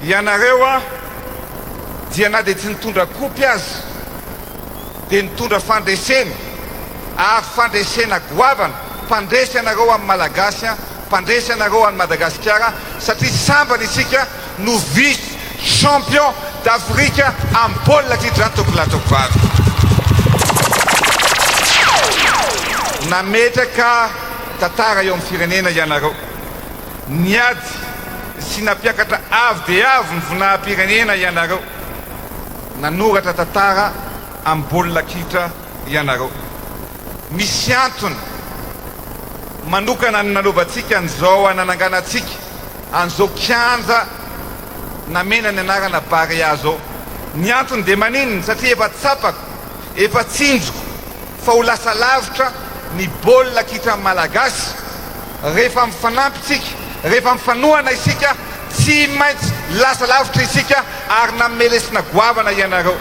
ianareo a dia na dia tsy nitondra kopy azy dia nitondra fandresena ary fandresena goavana mpandresy anareo amin'ny malagasy a mpandresy anareo amin'ny Madagasikara satria sambany isika no vice champion d'Afrique amin'ny baolina kitra tokolatoko-vavy. Nametraka tantara eo amin'ny firenena ianareo, niady sy nampiakatra avy dia avy ny vonaham-pirenena ianareo, nanoratra tantara amin'ny baolina kitra ianareo. Misy antony manokana ny nanaovantsika an'izao anananganantsika an'izao kianja namena ny anarana Barea zao. Ny antony dia maninona satria efa tsapako, efa tsinjoko fa ho lasa lavitra ny baolina kitra malagasy. Rehefa mifanampitsika, rehefa mifanohana isika, tsy maintsy lasa lavitra isika ary namelesina goavana ianareo.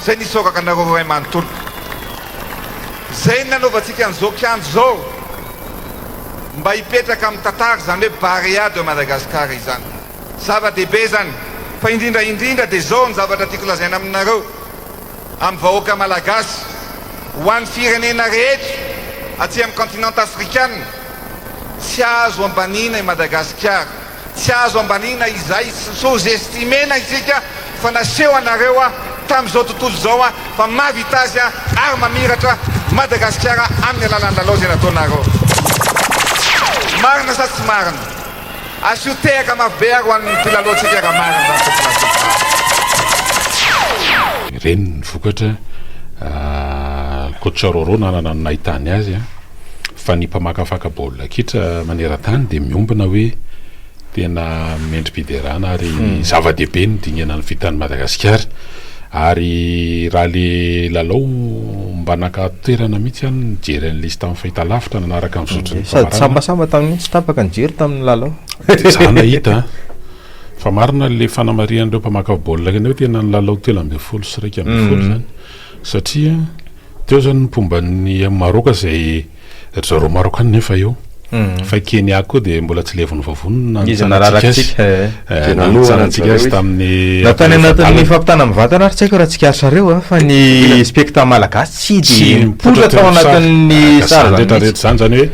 Zay nisokaka anareo ray manontolo. Zay nanaovantsika an'izao kianja zao mba hipetraka amin'ny tantara zany hoe Barea de Madagasikara izany. Zava-dehibe zany, fa indrindra dia zao ny zavatra tiako lazaina aminareo amin'ny vahoaka malagasy, ho an'ny firenena rehetra aty amin'ny continent africaine. Tsy azo ambanina i Madagasikara, tsy azo ambanina izay sous-estimena isika fa naseho anareo a tamin'izao tontolo zao a fa mahavita azy a ary mamiratra Madagasikara amin'ny alalan'ny lalao zay nataonareo. Marina sa tsy marina? Asio tehaka mafibe ary ho an'ny mpilalao-tsika raha marina. Ireny ny vokatra coach Roro nanana ny nahitany azy fa ny mpamakafaka baolina kitra maneran-tany dia miombona hoe tena mendrim-piderana ary zava-dehibe ny dinena ny vitan'ny Madagasikara. Ary raha le lalao mba naka-toerana mihitsy any nijery an'le izy tamin'ny fahitalavitra nanaraka amin'ny zotrony sady sambasamba tamin'ny tsy tapaka nijery tamin'ny lalao. Za nahita fa marina le fanamarian'ireo mpamakafaka baolina keny hoe tena ny lalao 3-20 sy 1-20 zany satria teo zany ny pomban'ny Maroka zay zaro Marokany nefa eo fa Kenya koa dia mbola tsy levony vavonina izy nararatsika nantsika azy tamin'ny natany anatin'ny fampitana amin'ny vatana ary tsy haiko raha tsikaritra fa ny spectacle malagasy tsy dia mipotra tao anatin'ny rehetrarehetra zany hoe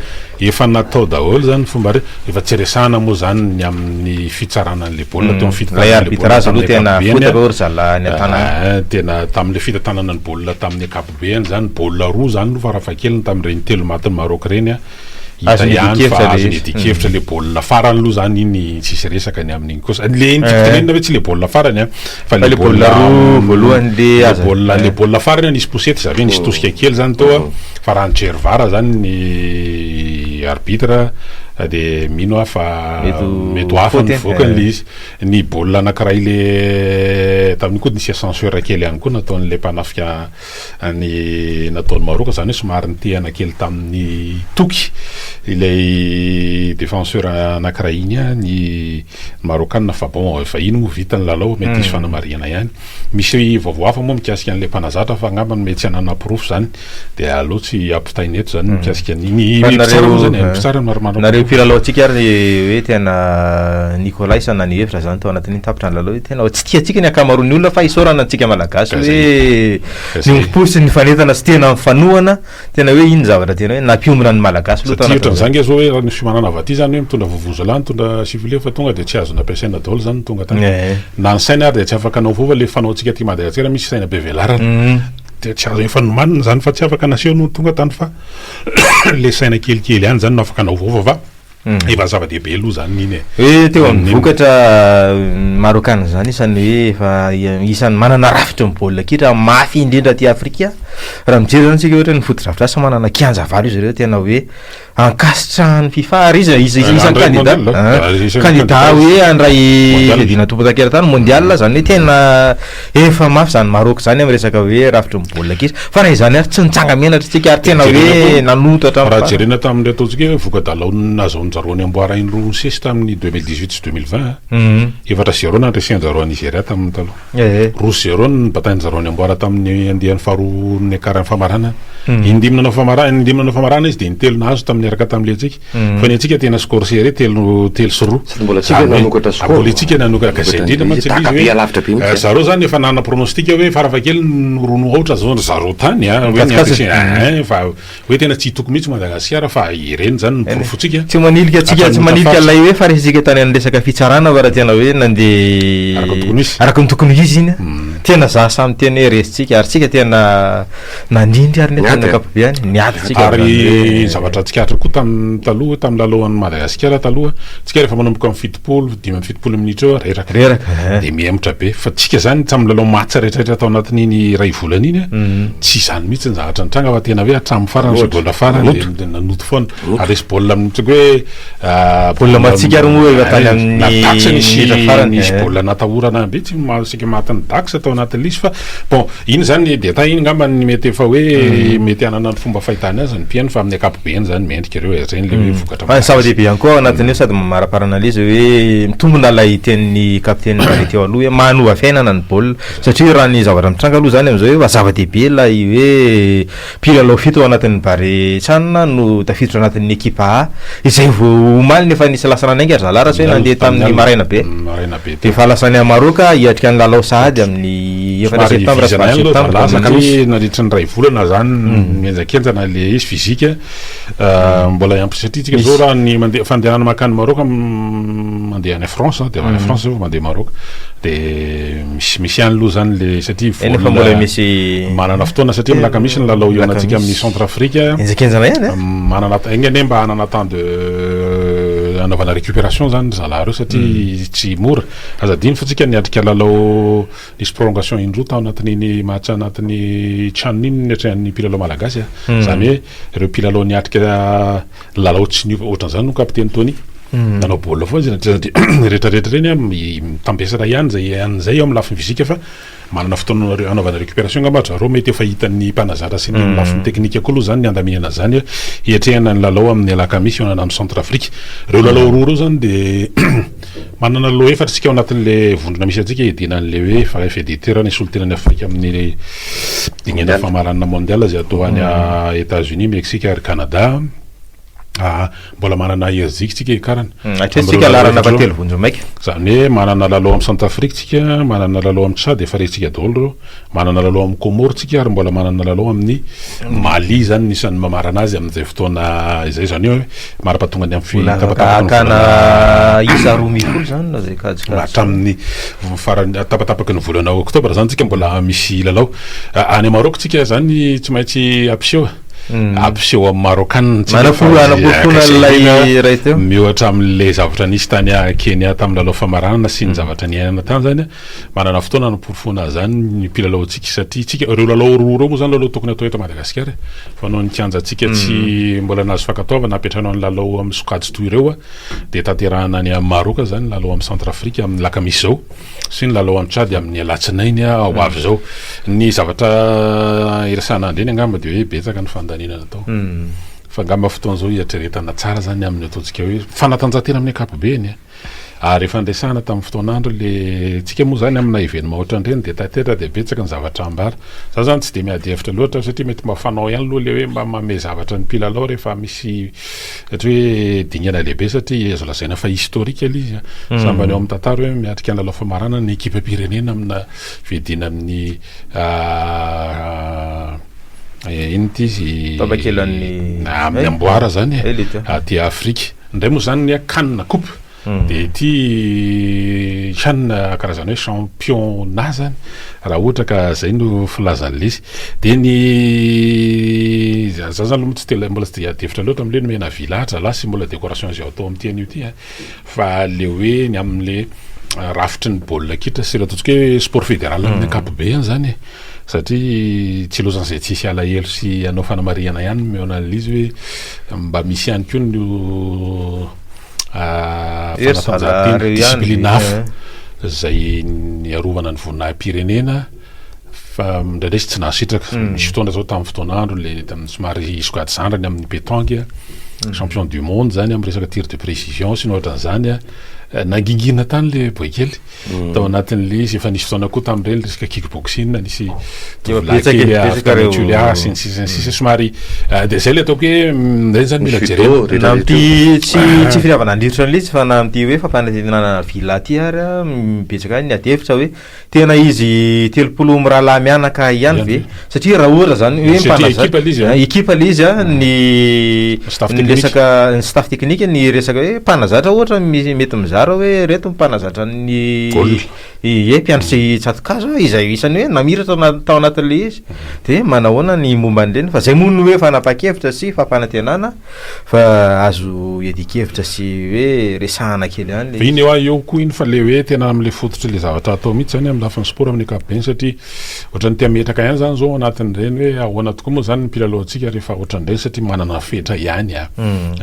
efa natao daholo zany fomba efa tsy resahana moa zany ny amin'ny fitsarana an'le baolina teo amin'ny arbitrage aloha tena fotabe zala ny atanana tena tamin'le fitatanana ny baolina tamin'ny ankapobeny zany baolina roa zany no farafahakeliny tamin'ireny telo matin'ny Maroka reny azony edikevitra le baolina farany aloha zany iny tsisy resaka ny amin'iny kosa le intikitenena hoe tsy le baolina farany fa le baolina roa voalohany le baolina farany nisy posety zavy nisy tosika kely zany tao fa raha nijery vara zany ny arbitre dia mino fa mety hafa ny voakany le izy. Ny baolina anankiray le tamin'ny koa nisy censure kely ihany koa nataon'le mpanafika ny nataon'ny Maroka zany hoe somary nitehana kely tamin'ny toky ilay défenseur anankiray iny ny Marokana fa bon efa iny moa vita ny lalao mety isy fanamariana ihany. Misy vaovao hafa moa mikasika an'le mpanazatra fa angambany mety tsy hanana proof zany dia aleo tsy ampitainy eto zany mikasika ny mipitsara moa zany mipitsara ny maromaro pilalao tsika ary hoe tena Nicolas sana ny hevitra zany tao anatin'ny tapitra ny lalao tena tsy tiatsika ny akamaroan'ny olona fa isorana antsika malagasy hoe ny miposy ny fanetana sy tena mifanohana tena hoe iny zavatra tena hoe nampiombona ny malagasy loha zange zao hoe ny fimanana avaty zany hoe mitondra vovozala mitondra sivile fa tonga dia tsy azo nampiasaina daholo zany tonga tany na ny saina ary dia tsy afaka anao vova le fanaontsika ty Madagasikara misy saina be velarana dia tsy azo efanomanina zany fa tsy afaka naseho no tonga tany fa le saina kelikely ihany zany no afaka anao vova va efa zava-dehibe aloha zany iny hoe teo amin'ny vokatra marokana zany isany hoe efa isany manana rafitra ny baolina kitra mafy indrindra ty Afrika raha mijery zany tsika ohatra ny foto-drafitrasa manana kianja valo izy ireo tena hoe ankasitra ny FIFA ary izy isany candidat hoe andray fidina tompo-takeran-tany mondial zany hoe tena efa mafy zany Maroka zany amin'ny resaka hoe rafitra ny baolina kitra fa na izany ary tsy nitsanga menatra tsika ary tena hoe nanotatra raha jerena tamin'le ataontsika hoe voka-dalao nazaonjarony amboara iny roa sesy tamin'ny 2018 sy 2020 efatra 0 nandresenjareo a Nigeria tamin'ny taloha 2-0 ny batainjarony amboara tamin'ny andehan'ny faharoa ny akaran'ny famarana indimina famarana izy dia nitelo nahazo tamin'ny niaraka tam'le atsika fa ny atsika tena scorcere telo sy roa mbola tsika nanokatra zay indrindra mantsy izy zareo zany efa nana pronostika hoe farafakely rono ohatra zao zareo tany fa hoe tena tsy hitoko mihitsy Madagasikara fa ireny zany nyprofotsika tsy manilika lay hoe farisika tany amin'ny resaka fitsarana fa raha tena hoe nandeha araka ny tokony izy iny tena za samy tena hoe resitsika ary tsika tena nandindry ary ny akapobeany niatytsika ary zavatra tsikatra koa taloha tamin'ny lalohan'ny Madagasikara taloha tsika rehefa manomboka amin'ny fitopolo 5 minitra eo reraka de mihemotra be fa tsika zany tamin'ny lalao matsa rehetrarehetra tao anatin'iny ray volana iny tsy zany mihitsy ny zavatra nitranga fa tena hoe hatramin'ny farany sy baolina farany de nanoto foana ary resy baolina minitsy hoe baolina matsika ary moa efa tany amin'ny taksany farany misy baolina natahorana be tsy masika matany daksa tao anatin'le izy fa bon iny zany de ta iny ngamba ny mety efa hoe mety anana ny fomba fahitana azy ny piany fa amin'ny akapobeany zany mendrika reo zany le hoe vokatra fa ny zava-dehibe ihany koa anatin'io sady maraparana an'ilay izy hoe mitombona lay ten'ny kapiteny Bary teo aloha hoe manova fiainana ny baolina satria raha ny zavatra mitranga aloha zany am'izao hoe zava-dehibe lay hoe mpilalao fito ao anatin'ny Bary Tsanona no tafiditra anatin'ny ekipa A izay vao omaly nefa nisy lasana nainga zalara hoe nandeha tamin'ny maraina be de fa lasany Maroka hiatrika ny lalao sahady amin'ny 1 septambra nandritra ny ray volana zany mienjakenjana le izy fizika mbola ampy satria tsika zao raha ny mandeha fandehanana makany Maroka mandeha any France de any France mandeha Maroka de misy any loha zany le satria efa mbola misy manana fotoana satria milaka misy ny lalao io anatsika amin'ny Centrafrique enjakenjana ihany manana engane mba hanana temps de anaovana récupération zany zalahy reo satria tsy mora azadiny fa tsika niatrika lalao nisy prolongation indroa tao anatin'iny match anatin'ny Tchan iny netran'ny mpilalao malagasy zany hoe ireo mpilalao niatrika lalao tsy niova ohatran'izany no kapiteny Tony nanao baolina foa izy rehetrarehetra reny mitambesana ihany zay an'izay eo amin'ny lafiny fizika fa manana fotoana anaovana récupération ngamba zareo mety efa hitan'ny mpanazatra sy ny amin'ny lafiny teknika koa aloha zany ny andaminana zany hiatrehana ny lalao amin'ny alakamisy eo anana amin'ny Centrafrique reo lalao roa reo zany de manana lalao efatra tsika ao anatin'le vondrona misy atsika edinan'le hoe fédérateur ny solotenan'ny Afrika amin'ny dignana famaranana mondial zay atao any États-Unis Mexique ary Canada mbola manana Erzik tsika ekarana atretsika larana fa telo vonjy maika zany hoe manana lalao amin'ny Centrafrique tsika manana lalao amin'ny Tchad efa retsika daholo reo manana lalao amin'ny Comore tsika ary mbola manana lalao amin'ny Mali zany nisan'ny mamarana azy amin'izay fotoana izay zany hoe mara-pahatonga ny amin'ny tapatapakana isa 10 zany na zay kajika hatramin'ny farany tapatapaky ny volana Oktobra zany tsika mbola misy lalao any Maroc tsika zany tsy maintsy ampiseho ampiseho amin'ny Marokana mihoatra amin'le zavatra nisy tany Kenya tamin'ny lalao famaranana sy ny zavatra niainana tany zany manana fotoana niporofona zany ny mpilalao tsika satria tsika reo lalao roa reo moa zany lalao tokony atao eto Madagasikara fa no nikianja tsika tsy mbola nazo fakataovana apetrana ny lalao amin'ny sokajy toy ireo de tanterahana any amin'ny Maroka zany lalao amin'ny Centrafrique amin'ny lakamisy zao sy ny lalao amin'ny Tchad amin'ny alatsinainy ho avy zao ny zavatra iresana andreny angamba de hoe betsaka ny fandaninana atao fa ngamba fotoana zao hiatreretana tsara zany amin'ny ataontsika hoe fanatanjahantena amin'ny akapobeany ary rehefa andesana tamin'ny fotoanandro le tsika moa zany amina événement ohatran'ireny de tatetra de betsaka ny zavatra ambara za zany tsy de miady hevitra loatra satria mety mba fanao ihany loha le hoe mba mame zavatra ny mpilalao rehefa misy satria hoe dinana lehibe satria azo lazaina fa historique le izy sambany eo amin'ny tantara hoe miatrika ny lalao famarana ny équipe pirenena amina vedina amin'ny iny ty izy amin'ny amboara zany aty Afrique ndray moa zany ny kanina coupe de ty channe karazany hoe championnat zany raha ohatra ka zay no filazan'le izy de ny za zany aloha tsy tela mbola tsy de adevitra loatra am'le no mena village la sy mbola décoration zay atao amin'ny tian'io ty fa le hoe ny amin'le rafitry ny baolina kitra sy raha ataontsika hoe sport fédéral amin'ny akapobeany zany satria tsy lozan'izay tsisy alahelo sy anao fanamariana ihany meonan'izy hoe mba misy ihany koa no fanatanjahantena discipline hafa zay niarovana ny voninahim-pirenena fa indraindray sy tsy nahasitraka misy fotoana zao tamin'ny fotoanandro le somary sokady zandrany amin'ny pétanque champion du monde zany amin'ny resaka tir de précision sy ny ohatran'izany nangingina tany le boekely tao anatin'le izy efa nisy fotoana koa tam'ireny resaka kickboxing nisy tovolakysynsisa somary de zay le ataoko hoe reny zany mila jerena amty tsy firiavana andritra an'le izy fa na amty hoe fampanantenana vila ty ary mibetsaka ny adevitra hoe tena izy 30 mirahalahy mianaka ihany ve satria raha ohatra zany hoe ekipa le izy ny resaka ny staff technique ny resaka hoe mpanazatra ohatra mety mizara hoe reto mpanazatra ny mpiandritry tsatokazo izay isany hoe namiratra tao anatin'le izy de manahoana ny momba an'ireny fa zay mono hoe fanapa-kevitra sy fampanantenana fa azo edikevitra sy hoe resahana kely any iny eo koa iny fa le hoe tena am'le fototra le zavatra atao mihitsy zany amy lafin'ny sport amin'ny ankapobeny satria ohatran'ny tiametraka ihany zany zao anatin'ireny hoe ahoana tokoa moa zany mpilalao-tsika rehefa ohatran'ireny satria manana fetra ihany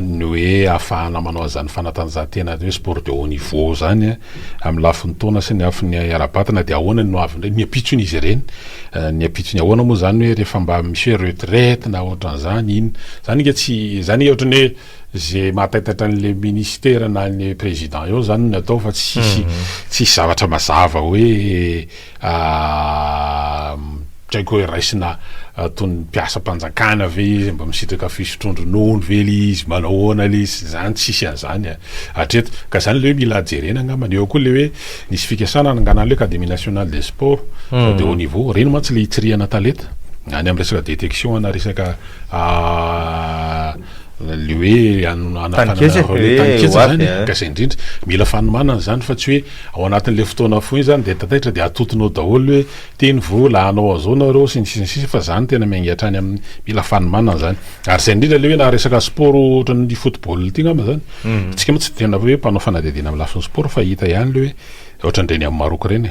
ny hoe ahafahana manao zany fanatanjahantena hoe sport de haut niveau zany amin'ny lafin'ny taona sy ny afin'ny ara-batana de ahoana no avindray ny apitsony izy ireny ny apitsony ahoana moa zany hoe rehefa mba misy hoe retraite na ohatran'izany iny zany inge tsy zany ohatrany hoe zay mahataitatra an'le ministera na ny président eo zany ny atao fa tsisy zavatra mazava hoe traiko hoe raisina tony mpiasa-mpanjakana ve izy mba misitraka fisotrondronono vely izy manahoana le izy zany tsisy an'izany atreto ka zany le hoe mila jerena angambany eo koa le hoe nisy fikasana ananganany le académie nationale des sports de haut niveau reny mantsy le hitsiriana taleta any amy resaka détection na resaka le hoe anafanatanzany ka zay indrindra mila fanomanana zany fa tsy hoe ao anatin'le fotoana fo iny zany de tataitra de atotonao daholo hoe teny vola anao azao nareo sinsisinsisa fa zany tena miaingeatra any amin'ny mila fanomanana zany ary zay indrindra le hoe na resaka sport ohatran'ny football ty ngamba zany tsika moa tsy tena hoe mpanao fanadidina amin'ny lafin'ny sport fa hita ihany le hoe ohatran'ireny amin'ny Maroc reny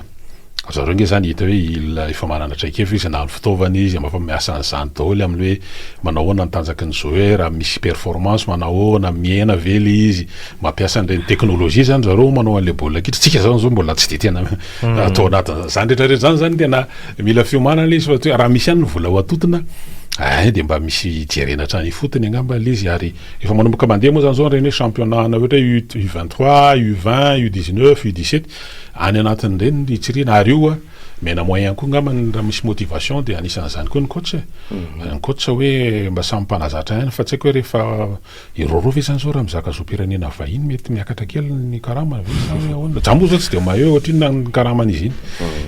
zareo nge zany hita hoe efa manana traikefa izy na ny fitaovana izy mafa miasa an'izany daholo amin'ny hoe manahoana ny tanjaky ny joueur misy performance manahoana miaina vely izy mampiasa an'ireny teknôlôjia zany zareo manao an'le baolina kitra tsika zany zao mbola tsy de tena atao anatin' zany rehetrarehetra zany tena mila fiomanana le izy fa raha misy ihany ny vola ho atotona de mba misy jerena hatrany fotony angamba le izy ary efa manomboka mandeha moa zany zao reny hoe championnat na ohatra U23 U20 U19 U17 any anatin'ireny hitsirina ary io mena moyen koa ngambany raha misy motivation de anisan'izany koa ny coach ny coach hoe mba samy mpanazatra ihany fa tsy haiko hoe rehefa iroro ve zany zao raha mizaka zoam-pirenena vahiny mety miakatra kely ny karamana ve zany ahoana jambo zao tsy de maheo ohatriny na ny karamana izy iny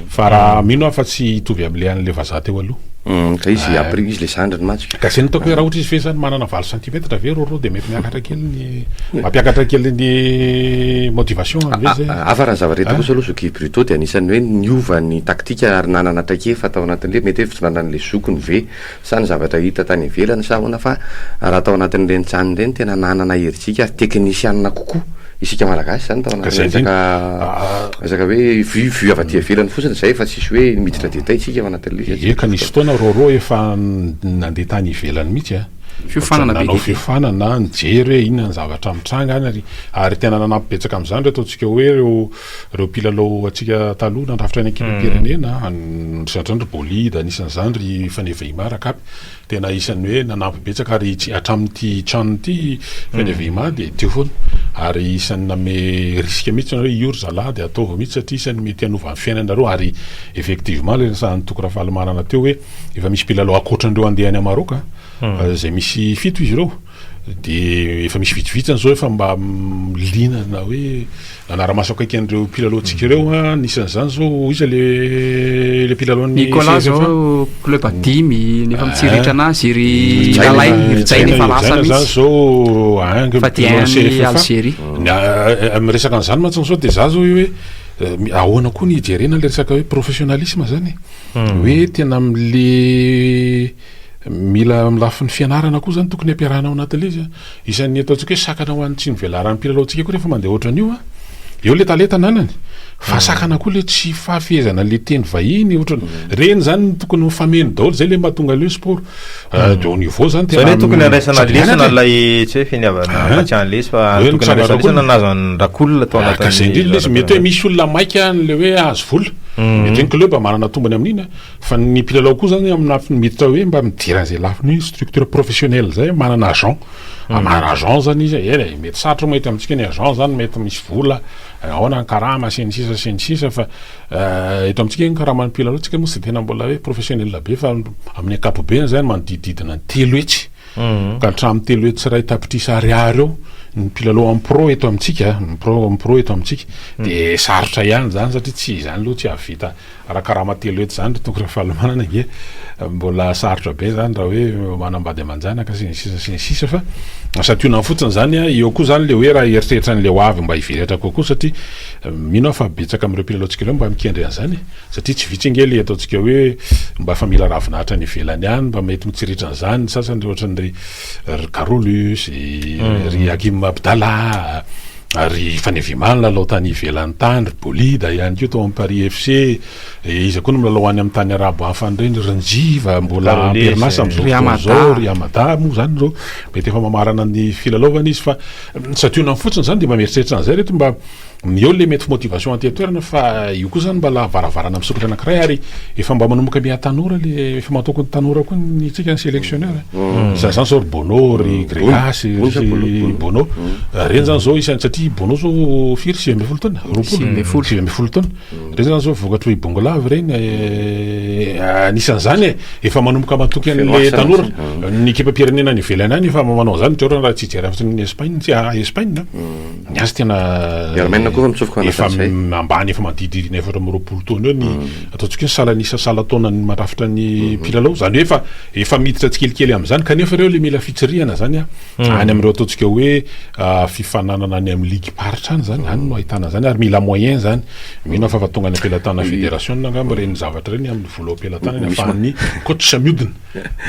fa raha mino afa tsy hitovy am'le an'le vazaha teo aloha ka izy apri izy le sandrany matsy ka zay nitaoko hoe raha ohatra izy ve zany manana 20 centimetre ve roro de mety miakatra kely ny mampiakatra kely ny motivation ave zay afa raha zavarehetra kosa aloha zoki plutôt de anisany hoe niova ny taktika ary nanana traikefa tao anatin'le mety hevitra nanan'le zokony ve sa ny zavatra hita tany ivelany sa ahoana fa raha tao anatin'ireny trano ireny tena nanana heritsika ary teknisianina kokoa isika malagasy zany tao anaresaka hoe vu avaty avelany fotsiny zay fa tsisy hoe miditra detay tsika anatin'le eka nisy fotoana roro efa nandeha tany ivelany mihitsy fiofanana nijery hoe inona ny zavatra mitranga any ary tena nanampibetsaka am'izany re ataontsika hoe reo mpilalao atsika taloha nandrafitra any ekipirenena sandrandry bolide anisan'izany ry fanevima rakapy tena isan'ny hoe nanampibetsaka ary hatramin'ity trano ty fanevima de teo foana ary isan'ny name risque mihitsy hoe iory zalahy de ataova mihitsy satria isan'ny mety hanova ny fiainanareo ary effectivement le sany toko raha fahalomanana teo hoe efa misy mpilalao akoatran'ireo andehany amaroka zay misy fito izy ireo de efa misy vitsivitsany zao efa mba linana hoe nanara-maso akaiky an'ireo mpilalao-tsika ireo nisan'izany zao iza le mpilalao Nicolas zao club adimy nefa mitsiritra anazy ry lalay rizay nefa lasa mihitsy zao Fatiany Algérie miresaka an'izany matsiny zao de za zao hoe ahoana koa ny jerena le resaka hoe professionnalisme zany hoe tena am'le mila milafin'ny fianarana koa zany tokony ampiarahana ao anatin'le izy isan'ny ataontsika hoe sakana ho an'ny tsy nivelaran'ny mpilalao-tsika koa rehefa mandeha ohatran'io eo le taleta nanany fa sakana koa le tsy fahafehezana le teny vahiny ohatran reny zany tokony mifameno daholo zay le mahatonga le sport de au niveau zany tena tokony andraisana lesona lay tsy hoe finiavana matsiany lesy fa tokony andraisana lesona nazo ny rakolona atao anatin'le zay indrindra izy mety hoe misy olona maika an'le hoe azo vola mety ny club manana tombony amin'iny fa ny mpilalao koa zany amina miditra hoe mba midiran'izay lafiny structure professionnelle zay manana agent manana agent zany izy mety sarotra mety amintsika ny agent zany mety misy vola ahoana ny karama sy ny sisa fa eto amintsika ny karama ny mpilalao tsika moa sy tena mbola hoe professionnel be fa amin'ny ankapobeny zany manodidididina ny telo hetsy ka hatramin'ny telo hetsy ray tapitrisa ariary eo ny mpilalao amin'ny pro eto amintsika pro eto amintsika de sarotra ihany zany satria tsy zany aloha tsy avita raha karama telo hetsy zany tokony fahalomanana nge mbola sarotra be zany raha hoe manambady amanjanaka sy ny sisa fa sationany fotsiny zany eo koa zany le hoe raha eritreritra n'le ho avy mba hivelatra kokoa satria mino fa betsaka amin'ireo mpilalao-tsika ireo mba mikendry an'izany satria tsy vitsy ngely ataontsika hoe mba fa mila ravinahitra ny ivelany ihany mba mety mitsiritra an'izany sasany ohatran'ry Carolus ry Hakim Abdallah ary fanevimany lalao tany ivelany tany ry Bolida ihany keo tao amin'ny Paris FC izy koa no milalao any amin'ny tany arabo hafany reny Ranjiva mbola amperinasa am'izao ry Amada moa zany reo mety efa mamarana ny filalaovana izy fa sationany fotsiny zany de mba mieritreritra an'izay reto mba eo le mety motivation anty-toerana fa io koa zany mbala varavarana amin'ny sokatra anankiray ary efa mba manomboka miha tanora le efa matoko ny tanora koa ny tsika ny sélectionneur zany zao ry Bono ry Gregas sy Bono reny zany zao isany satria Bono zao firy 20 taona 20 taona reny zany zao vokatra hoe Bongolavy reny anisan'izany efa manomboka matoky an'le tanora ny ekipa-pirenena ny ivelany any efa manao zany teora raha tsy jera fotsiny ny Espagne tsy Espagne ny azy tena efa ambany efa manodididina efatra am'roapolo taona eo ny ataontsika ny salanisa salataona ny marafitra ny mpilalao zany hoe efa miditra tsikelikely am'izany kanefa reo le mila fitsirihana zany any am'ireo ataontsika hoe fifananana any amin'ny ligue paritra any zany any no ahitana zany ary mila moyen zany mino fa tonga ny ampelatana fédération angamba reny zavatra reny amin'ny vola ampelatana ny afahan'ny coach miodina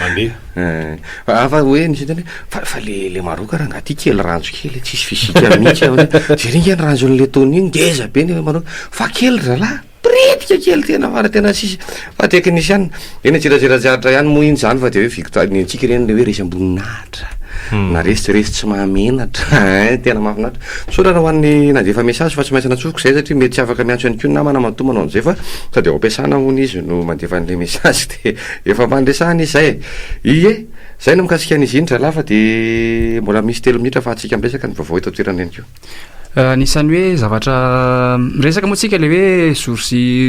mandeha afa hoe nisy teny fa le maroka raha ngaty kely ranjo kely tsisy fizika mihitsy jerynga ny ranjon'le taony iny ngeza be ny maroka fa kely ralahy pretika kely tena fara tena sisy fa teknisiany eny jerajerajatra ihany moa iny zany fa de hoe victoire ny antsika reny le hoe resy amboninahitra na resy tsy mahamenatra tena mahafinatra so raha hoan'ny na de efa message fa tsy maintsy natsofoko zay satria mety tsy afaka miantso ihany ko ny namana mantomana an'izay fa sady ao ampiasana hono izy no mandefa an'le message de efa mandresahana izy zay ie zay no mikasika an'izy iny ralahy fa de mbola misy 3 minitra fa atsika mbesaka ny vaovao eto toerana ihany keo nisan'ny hoe zavatra resaka moa tsika le hoe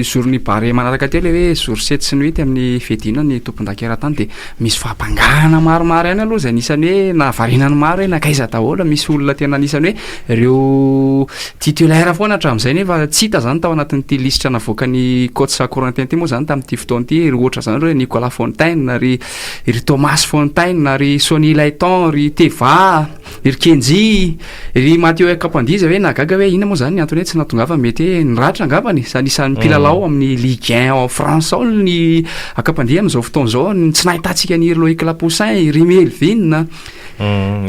zorny bare manaraka teo le hoe jour 7 sy ny 8 amin'ny fedina ny tompon-dakeran-tany de misy fahampangana maromaro ihany aloha zay nisan'ny hoe navarinany maro hoe nakaiza daholo misy olona tena nisan'ny hoe ireo titulaire foana hatramin'izay nefa tsy hita zany tao anatin'ity lisitra navoaka ny coach Corentin ty moa zany tamin'ity fotoana ity ry ohatra zany ry Nicolas Fontaine ry Thomas Fontaine ry Sonny Layton ry Teva ry Kenji ry Mathieu Kapandiza nagaga hoe ina moa zany antony hoe tsy natongava mety hoe niratra angavany zany isan'ny mpilalao amin'ny Ligue 1 en France ao ny akapandia amin'izao fotoana zao tsy nahitantsika ny Loïc Lapoussin ry Melvin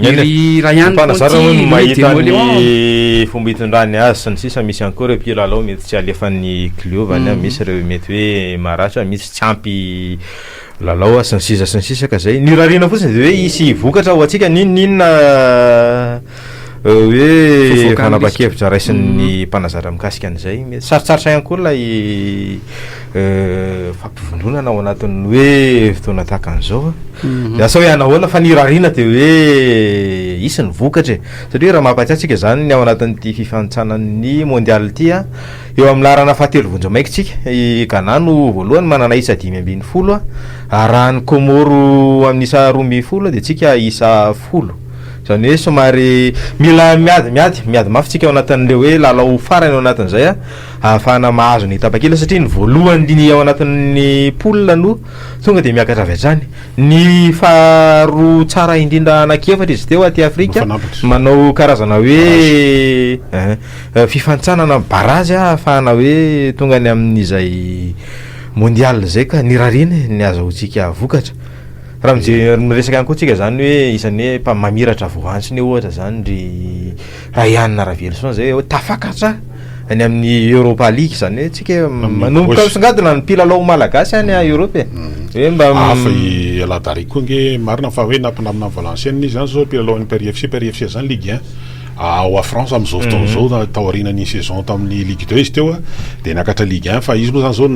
ry Ryan Ponty mahita ny fomba hitondrany azy sy ny sisa misy encore reo mpilalao mety tsy alefan'ny cliovany misy reo mety hoe maratra misy tsy ampy lalao sy ny sisa ka zay ny rarina fotsiny de hoe isy vokatra ho atsika ninona hoe fanapa-kevitra raisin'ny mpanazara mikasika an'izay mety sarotsarotra ihany koa lay fampivondronana ao anatin'ny hoe fotoana tahaka an'izao de asa hoe anahoana fa ny rarina de hoe isy ny vokatra satria raha mampatsiatsika zany ny ao anatin'ity fifanitsanan'ny mondial ty eo amin'ny larana fahatelo vonjy maiky tsika Ghana no voalohany manana isa 5-10 arahany Komoro amin'ny isa 12 de tsika isa 10 zany hoe somary mila miady mafy tsika ao anatin'le hoe lalao farany ao anatin'izay ahafahana mahazo ny tapakely satria ny voalohany ny ao anatin'ny poule no tonga de miakatra avy hatrany ny faharoa tsara indrindra anankiefatra izy teo aty Afrika manao karazana hoe fifanitsanana barazy ahafahana hoe tonga ny amin'izay mondial zay ka ny rariny ny azahotsika vokatra raha miresaka ihany koa tsika zany hoe isan'ny hoe mamiratra voantsiny ohatra zany ry Ryan Ravelson zay hoe tafakatra any amin'ny Europa League zany hoe tsika manomboka misongadina ny mpilalao malagasy any a Europe hoe mba afa aladary koa nge marina fa hoe nampinamina Valenciennes izy zany zao mpilalao any Paris FC zany Ligue 1 ao a France am'izao fotoana zao taorianany saison tamin'ny Ligue 2 izy teo a de nakatra Ligue 1 fa izy moa zany zao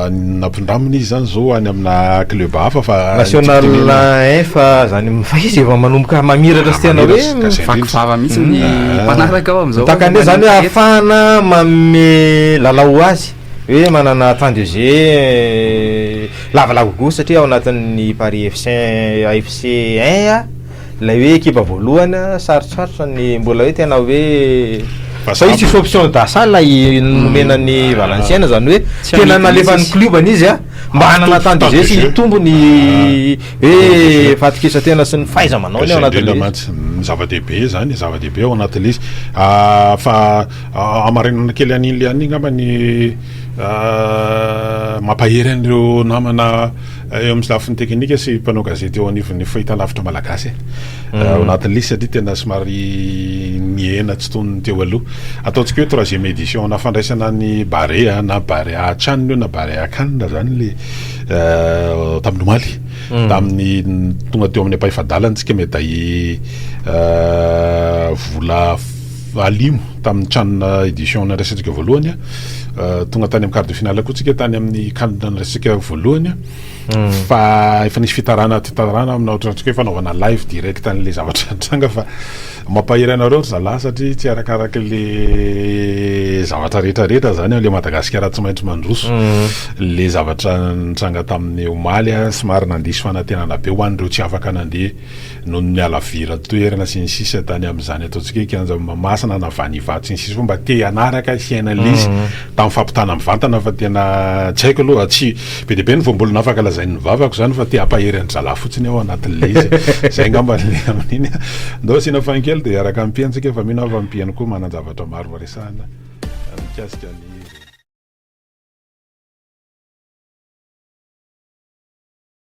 nampindramina izy zany zao any amina club hafa fa national 1 fa zany fa izy efa manomboka mamiratra sy tena hoe fakivava mihitsy ny mpanaraka ao am'izao takande zany hoe ahafahana manome lalao azy hoe manana tandeze lavalava go satria ao anatin'ny Paris AFC 1 a lay hoe équipe voalohany sarotsarotra ny mbola hoe tena hoe fa izy tsisy option d'asala nomenany Valenciennes zany hoe tena nalefan'ny clubany izy a mba hanana tandeze sy tombony hoe fatikisa tena sy ny faiza manao ny ao anatin'le zava-dehibe zany zava-dehibe ao anatin'le izy fa amarenana kely an'in'le an'igny amany mampahery an'ireo namana eo amin'ny lafiny teknika sy mpanao gazety eo anivon'ny fahita lavitra malagasy ao anatin'le izy satria tena somary niena tsy tony teo aloha ataontsika hoe 3e édition na fandraisana ny Barea na Barea Tchann na Barea Cannes zany le tamin'ny Mali tamin'ny tonga teo amin'ny ampahifadalanatsika meday vola alimo tamin'ny Tchann édition naresatsika voalohany tonga tany amin'ny quart de finale koa tsika tany amin'ny Cannes naresatsika voalohany fa efa nisy fitarana amina ohatratsika hoe fanaovana live direct an'le zavatra tranga fa mampahery anareo zalahy satria tsy arakaraky le zavatra rehetrarehetra zany le Madagasikara tsy maintsy mandroso le zavatra nitranga tamin'ny Omaly somary nandisy fanantenana be ho an'ireo tsy afaka nandeha noho ny alavira toerana sy ny sisa tany amin'izany ataontsika kanja masana na vanivato sy ny sisa fa mba te hanaraka fiainan'le izy tamin'ny fampitana amin'ny vantana fa tena tsy haiko aloha tsy be de be ny voambolona afaka lazain'ny vavako zany fa te hampahery ny zalahy fotsiny ao anatin'le izy zay ngamba le amin'iny ndao sina fankely de araka ampiantsika fa mino avy ampiany koa manan-javatra maro resahana mikasika ny